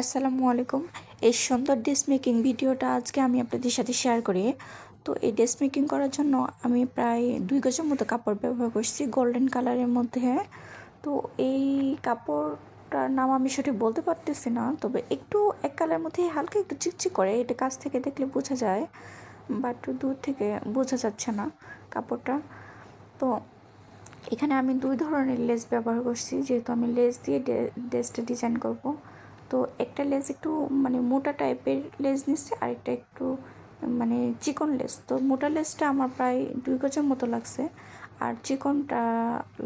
আসসালামু আলাইকুম। এই সুন্দর ড্রেস মেকিং ভিডিওটা আজকে আমি আপনাদের সাথে শেয়ার করি। তো এই ড্রেস মেকিং করার জন্য আমি প্রায় 2 গজের মতো কাপড় ব্যবহার করছি গোল্ডেন কালারের মধ্যে। তো এই কাপড়টার নাম আমি সঠিক বলতে পারতেছি না, তবে একটু এক কালারের মধ্যে হালকা একটু চিকচিক করে, এটা কাছ থেকে দেখলে বোঝা যায়, বাট দূর থেকে বোঝা যাচ্ছে না কাপড়টা। তো এখানে আমি 2 ধরনের লেস ব্যবহার করছি, যেহেতু আমি লেস দিয়ে ড্রেসটা ডিজাইন করব। তো একটা লেস একটু মানে মোটা টাইপের লেস নিচ্ছে, আরেকটা একটু মানে চিকন লেস। তো মোটা লেসটা আমার প্রায় 2 গজের মতো লাগছে, আর চিকনটা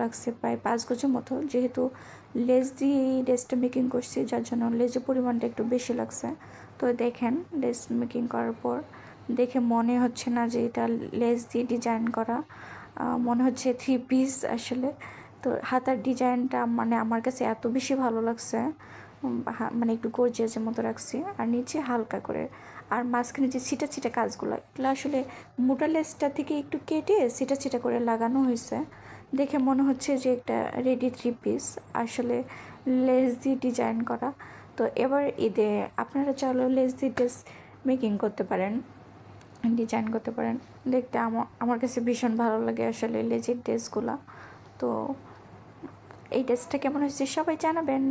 লাগছে প্রায় 5 গজের মতো। যেহেতু লেস দিয়ে ড্রেসটা মেকিং করছি, যার জন্য লেসের পরিমাণটা একটু বেশি লাগছে। তো দেখেন, লেস মেকিং করার পর দেখে মনে হচ্ছে না যে এটা লেস দিয়ে ডিজাইন করা, মনে হচ্ছে 3 পিস আসলে। তো হাতার ডিজাইনটা মানে আমার কাছে এত বেশি ভালো লাগছে, মানে একটু গর্জিয়াসের মতো রাখছি, আর নিচে হালকা করে। আর মাঝখানে যে ছিটা ছিটা কাজগুলো, এগুলো আসলে মোটা লেসটা থেকে একটু কেটে ছিটা ছিটা করে লাগানো হয়েছে। দেখে মনে হচ্ছে যে একটা রেডি 3 পিস, আসলে লেস দিয়ে ডিজাইন করা। তো এবার ঈদে আপনারা চাইলেও লেস দিয়ে ড্রেস মেকিং করতে পারেন, ডিজাইন করতে পারেন। দেখতে আমার কাছে ভীষণ ভালো লাগে আসলে লেজের ড্রেসগুলো। তো এই ড্রেসটা কেমন হয়েছে সবাই জানাবেন।